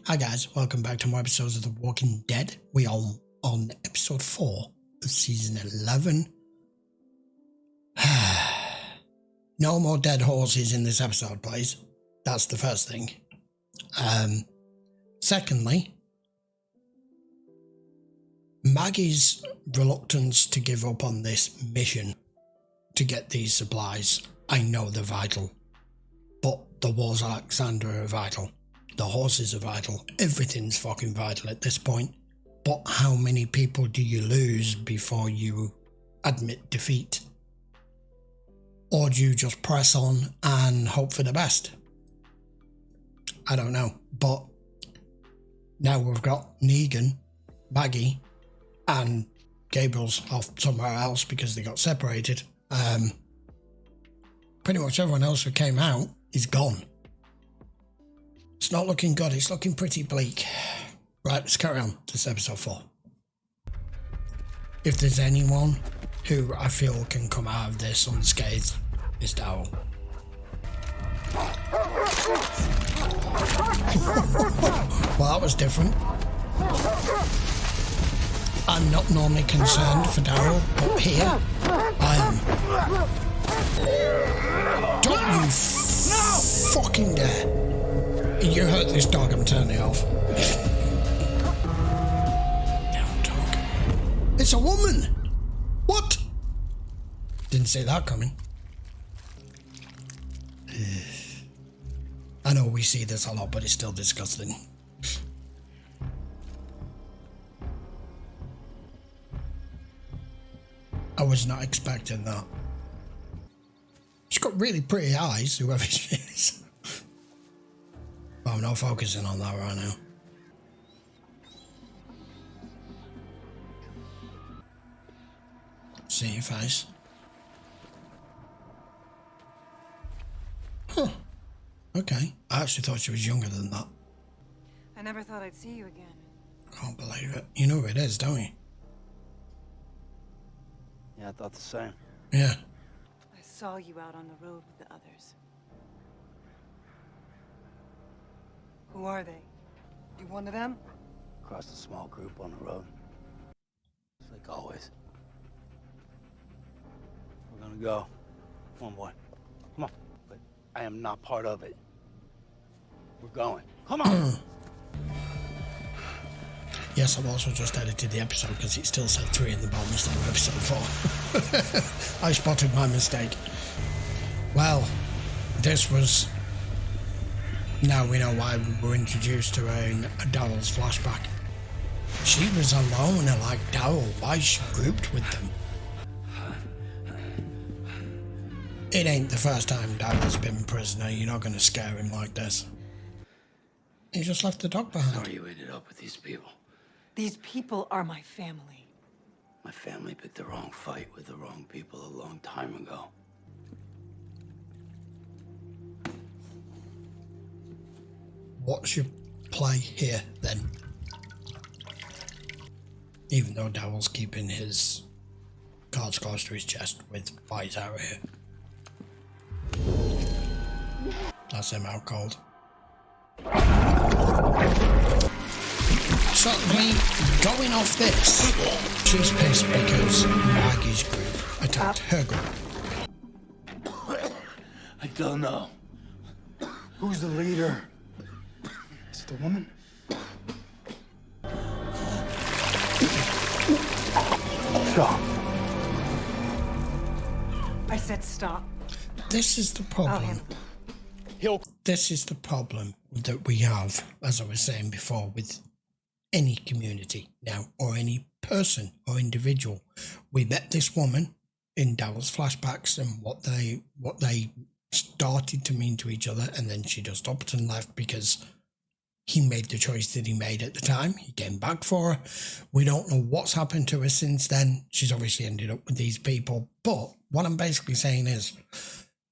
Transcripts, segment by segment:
Hi guys, welcome back to more episodes of The Walking Dead. We are on episode 4 of season 11. No more dead horses in this episode, please. That's the first thing. Secondly, Maggie's reluctance to give up on this mission to get these supplies. I know they're vital, but the walls of Alexandria are vital. The horses are vital. Everything's fucking vital at this point. But how many people do you lose before you admit defeat? Or do you just press on and hope for the best? I don't know. But now we've got Negan, Maggie, and Gabriel's off somewhere else because they got separated. Pretty much everyone else who came out is gone. It's not looking good. It's looking pretty bleak. Right, let's carry on. This is episode 4. If there's anyone who I feel can come out of this unscathed, it's Daryl. Well, that was different. I'm not normally concerned for Daryl, but here I am. Don't you fucking dare. You hurt this dog, I'm turning it off. Damn dog. It's a woman! What? Didn't see that coming. I know we see this a lot, but it's still disgusting. I was not expecting that. She's got really pretty eyes, whoever she is. But I'm not focusing on that right now. See your face. Huh. Okay. I actually thought she was younger than that. I never thought I'd see you again. Can't believe it. You know who it is, don't you? Yeah, I thought the same. Yeah. I saw you out on the road with the others. Who are they? You one of them? Crossed a small group on the road. It's like always. We're gonna go. Come on, boy. Come on. But I am not part of it. We're going. Come on! Yes, I've also just edited the episode because it still said 3 in the bottom instead of episode 4. I spotted my mistake. Well, this was... Now we know why we were introduced to a Daryl's flashback. She was alone and like Daryl, why is she grouped with them? It ain't the first time Daryl's been prisoner, you're not going to scare him like this. He just left the dog behind. Sorry you ended up with these people. These people are my family. My family picked the wrong fight with the wrong people a long time ago. What's your play here, then? Even though Daryl's keeping his cards close to his chest with White out here. That's him out cold. Suddenly, going off this, she's pissed because Maggie's group attacked her group. I don't know. Who's the leader? Is it the woman? Stop. I said stop. This is the problem. This is the problem that we have, as I was saying before, with any community now, or any person or individual. We met this woman in Daryl's flashbacks and what they started to mean to each other, and then she just upped and left because he made the choice that he made at the time. He came back for her. We don't know what's happened to her since then. She's obviously ended up with these people. But what I'm basically saying is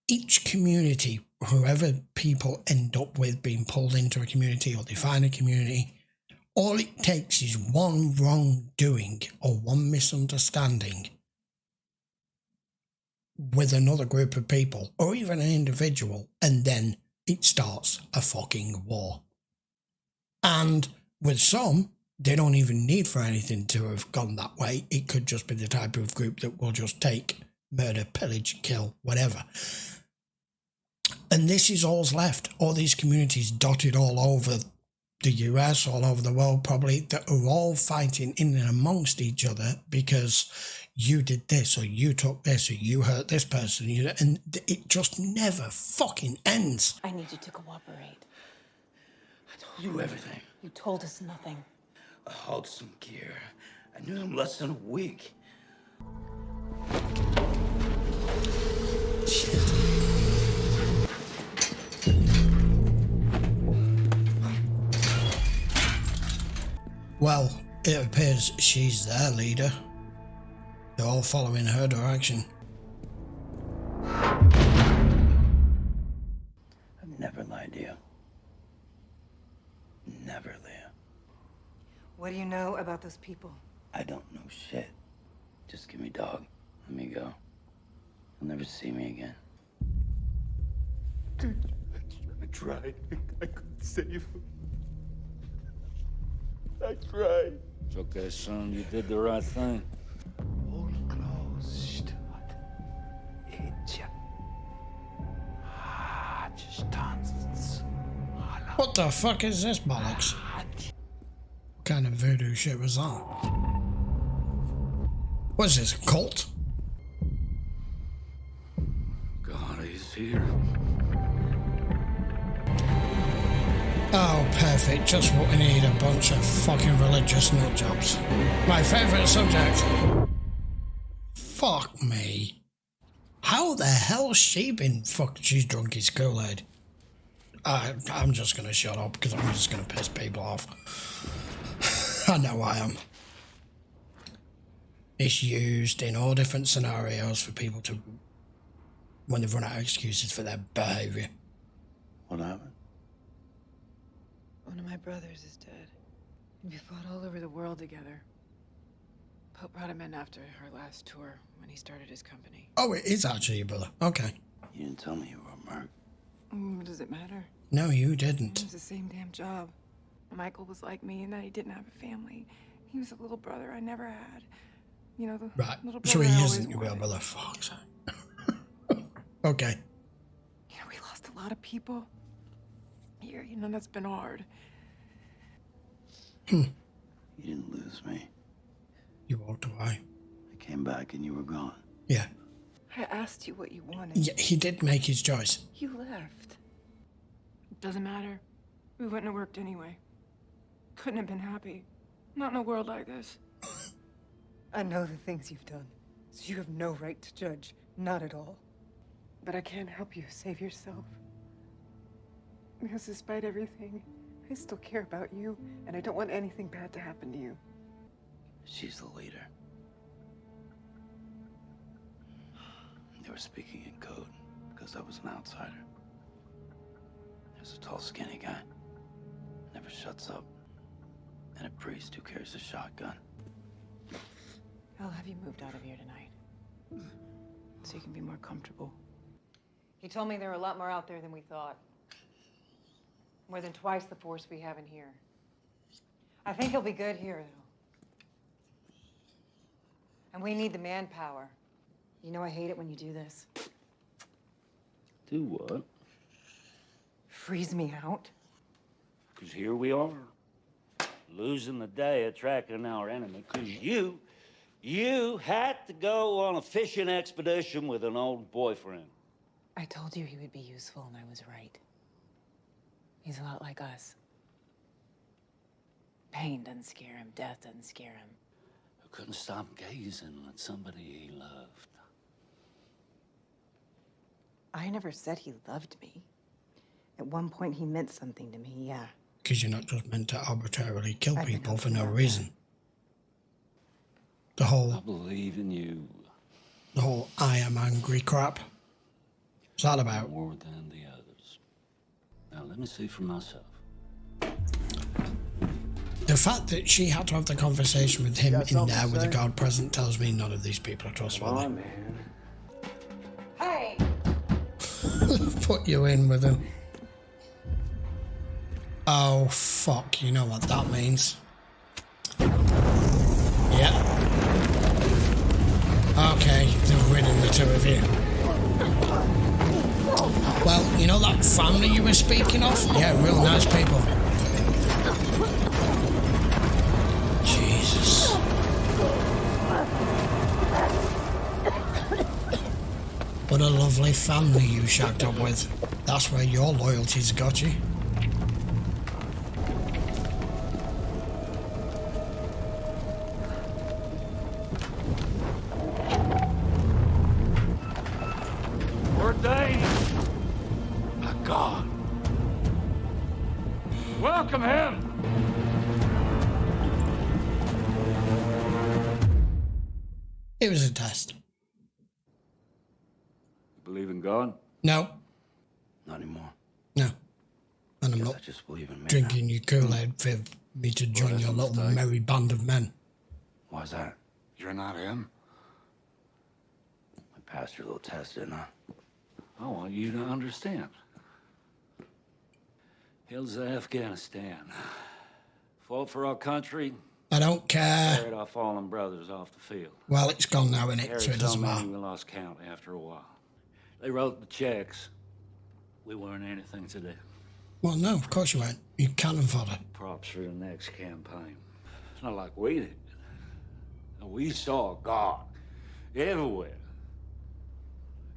each community, whoever people end up with being pulled into a community or they find a community, all it takes is one wrongdoing or one misunderstanding with another group of people or even an individual, and then it starts a fucking war. And with some, they don't even need for anything to have gone that way. It could just be the type of group that will just take, murder, pillage, kill, whatever. And this is all's left. All these communities dotted all over the US, all over the world probably, that are all fighting in and amongst each other because you did this, or you took this, or you hurt this person, and it just never fucking ends. I need you to cooperate. I told you everything. You told us nothing. I hauled some gear. I knew him less than a week. Shit. Well, it appears she's their leader. They're all following her direction. I've never lied to you. Never, Leah. What do you know about those people? I don't know shit. Just give me Dog. Let me go. You'll never see me again. Dude, I tried. I couldn't save him. I tried. It's okay, son. You did the right thing. What the fuck is this bollocks? What kind of voodoo shit was that? What's this, a cult? God, he's here. Oh, perfect. Just what we need, a bunch of fucking religious nutjobs. My favourite subject. Fuck me. How the hell's she been fucked? She's drunk his Kool-Aid. I'm just going to shut up because I'm just going to piss people off. I know I am. It's used in all different scenarios for people to, when they've run out of excuses for their behaviour. What happened? One of my brothers is dead. We fought all over the world together. Pope brought him in after our last tour when he started his company. Oh, it is actually your brother. Okay. You didn't tell me you were a merc. Does it matter? No, you didn't. It was the same damn job. Michael was like me in that he didn't have a family. He was a little brother I never had. You know, the little brother So he I always isn't your real wanted. brother. Fuck's sake. Okay. You know, we lost a lot of people. Here, you know, that's been hard. You didn't lose me. You walked away. I came back and you were gone. Yeah. I asked you what you wanted. Yeah, he did make his choice. You left. It doesn't matter. We wouldn't have worked anyway. Couldn't have been happy. Not in a world like this. I know the things you've done, so you have no right to judge. Not at all. But I can't help you save yourself. Because despite everything, I still care about you, and I don't want anything bad to happen to you. She's the leader. They were speaking in code because I was an outsider. There's a tall, skinny guy. Never shuts up. And a priest who carries a shotgun. I'll have you moved out of here tonight. So you can be more comfortable. He told me there are a lot more out there than we thought. More than twice the force we have in here. I think he'll be good here, though. And we need the manpower. You know I hate it when you do this. Do what? Freeze me out. Because here we are, losing the day at tracking our enemy. Because you had to go on a fishing expedition with an old boyfriend. I told you he would be useful, and I was right. He's a lot like us. Pain doesn't scare him. Death doesn't scare him. Who couldn't stop gazing at somebody he loved. I never said he loved me. At one point, he meant something to me, yeah. Because you're not just meant to arbitrarily kill I've been people for hoping no about reason. The I whole believe in you I am angry crap. What's that about? more than the others. Now, let me see for myself. The fact that she had to have the conversation with him in there with the guard present tells me none of these people are trustworthy. man. Hey! Put you in with him. Oh, fuck, you know what that means. Yeah. Okay, they're ridding the two of you. Well, you know that family you were speaking of? Yeah, real nice people. Jesus. What a lovely family you shacked up with. That's where your loyalties got you. My God. Welcome him. It was a test. You believe in God? No. Not anymore. No. And I'm Guess not I just believe in me drinking your Kool-Aid for me to join that's your a little mistake. merry band of men. now. Why's that? You're not him. I passed your little test, didn't I? I want you to understand. Hill's Afghanistan. Fought for our country. I don't care. Carried our fallen brothers off the field. Well, it's gone now, innit? Carried So it so doesn't many matter. we lost count after a while. They wrote the checks. We weren't anything to them. Well, no, of course you won't. You cannon fodder. Props for the next campaign. It's not like we did. We saw God everywhere.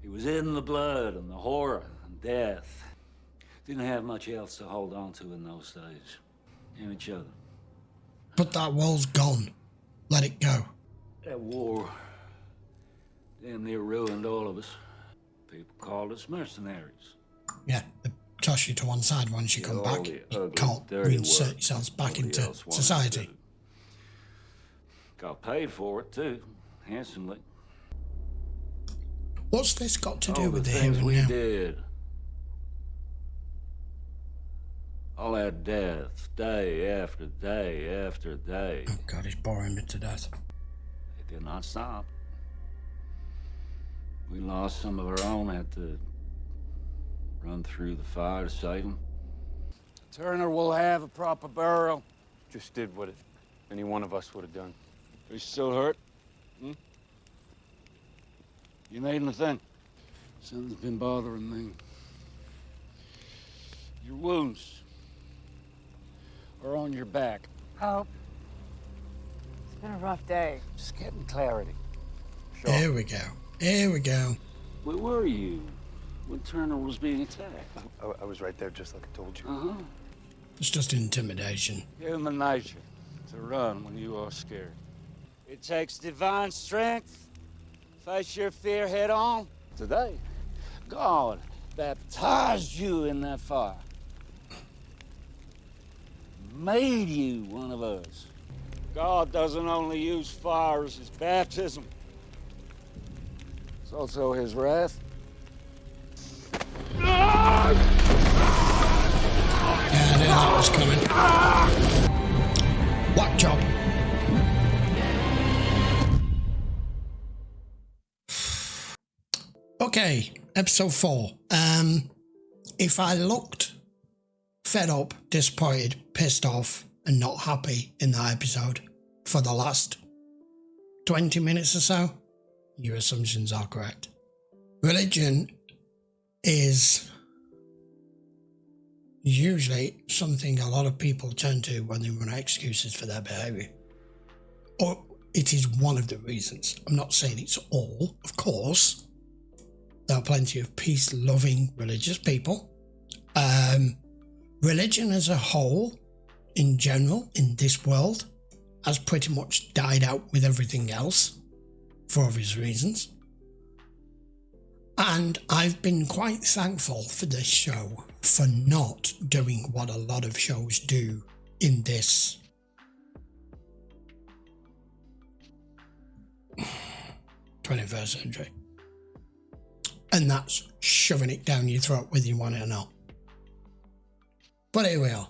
He was in the blood and the horror and death. Didn't have much else to hold on to in those days. And each other. But that wall's gone. Let it go. That war damn near ruined all of us. People called us mercenaries. Yeah, they toss you to one side once you come all back. the You ugly, can't dirty reinsert work yourselves back nobody into else wanted society. to do. Got paid for it too, handsomely. What's this got to do All with the the here things and we now? did. All that death, day after day after day. Oh God, he's boring me to death. It did not stop. We lost some of our own, had to run through the fire to save them. Turner will have a proper burial. Just did what any one of us would have done. You still hurt? You need anything? Something's been bothering me. Your wounds are on your back. Hope. It's been a rough day. Just getting clarity. Here we go. Here we go. Where were you when Turner was being attacked? I was right there, just like I told you. Uh-huh. It's just intimidation. Human nature to run when you are scared. It takes divine strength. Face your fear head on. Today, God baptized you in that fire. Made you one of us. God doesn't only use fire as his baptism. It's also his wrath. Yeah, I knew that was coming. What job? Okay, episode 4. If I looked fed up, disappointed, pissed off, and not happy in that episode for the last 20 minutes or so, your assumptions are correct. Religion is usually something a lot of people turn to when they run out excuses for their behaviour. Or it is one of the reasons. I'm not saying it's all, of course. There are plenty of peace-loving religious people. Religion as a whole, in general, in this world, has pretty much died out with everything else, for obvious reasons. And I've been quite thankful for this show for not doing what a lot of shows do in this 21st century. And that's shoving it down your throat whether you want it or not. But here we are.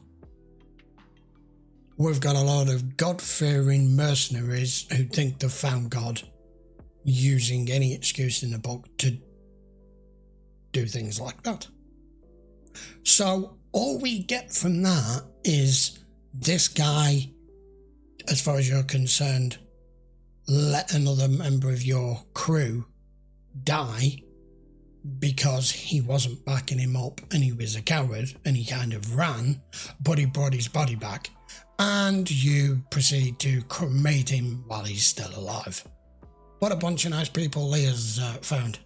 We've got a lot of God-fearing mercenaries who think they've found God using any excuse in the book to do things like that. So all we get from that is this guy, as far as you're concerned, let another member of your crew die because he wasn't backing him up and he was a coward and he kind of ran, but he brought his body back, and you proceed to cremate him while he's still alive. What a bunch of nice people Leah's found.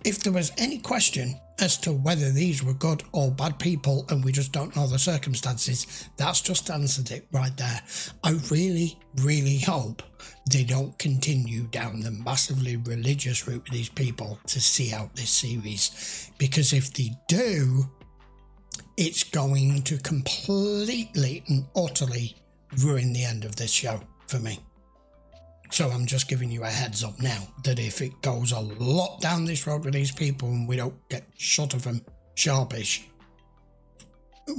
If there was any question as to whether these were good or bad people and we just don't know the circumstances, that's just answered it right there. I really, really hope they don't continue down the massively religious route with these people to see out this series, because if they do, it's going to completely and utterly ruin the end of this show for me. So I'm just giving you a heads up now that if it goes a lot down this road with these people and we don't get shot of them sharpish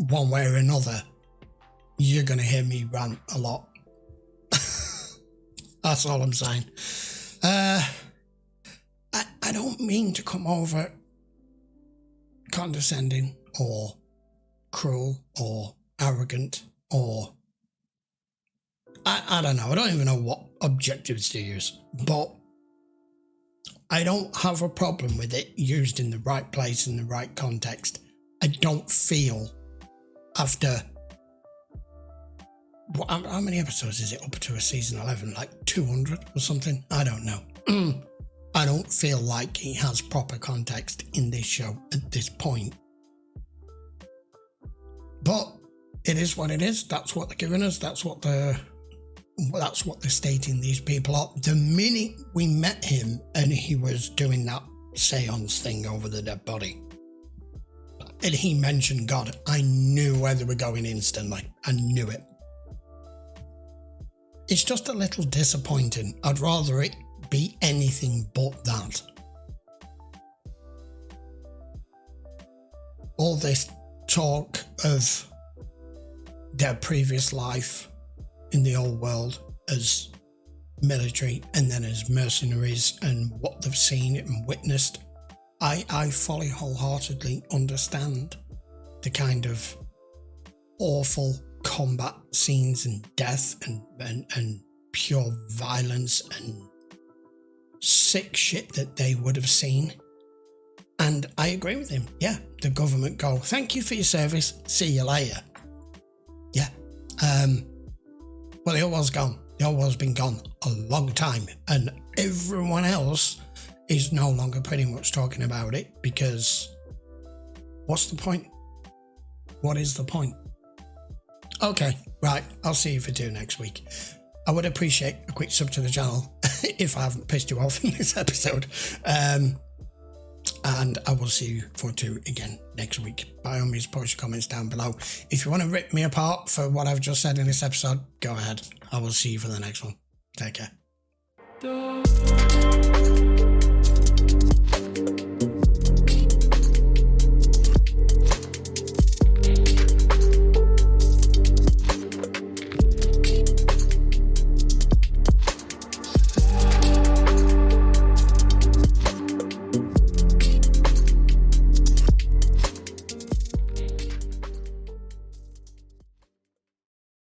one way or another, you're going to hear me rant a lot. That's all I'm saying. I don't mean to come over condescending or cruel or arrogant or I don't know. I don't even know what objectives to use, but I don't have a problem with it used in the right place, in the right context. I don't feel after... How many episodes is it up to a season 11? Like 200 or something? I don't know. I don't feel like it has proper context in this show at this point. But it is what it is. That's what they're giving us. That's what they're stating these people are. The minute we met him and he was doing that seance thing over the dead body, and he mentioned God, I knew where they were going instantly. I knew it. It's just a little disappointing. I'd rather it be anything but that. All this talk of their previous life in the old world as military and then as mercenaries and what they've seen and witnessed, I fully wholeheartedly understand the kind of awful combat scenes and death and pure violence and sick shit that they would have seen. And I agree with him. Yeah, the government go, thank you for your service, see you later. Yeah. Well, the old world's gone. The old world's been gone a long time, and everyone else is no longer pretty much talking about it because what's the point? What is the point? Okay, right, I'll see you for 2 next week. I would appreciate a quick sub to the channel if I haven't pissed you off in this episode. And I will see you for 2 again next week. By all means, post your comments down below. If you want to rip me apart for what I've just said in this episode, go ahead. I will see you for the next one. Take care.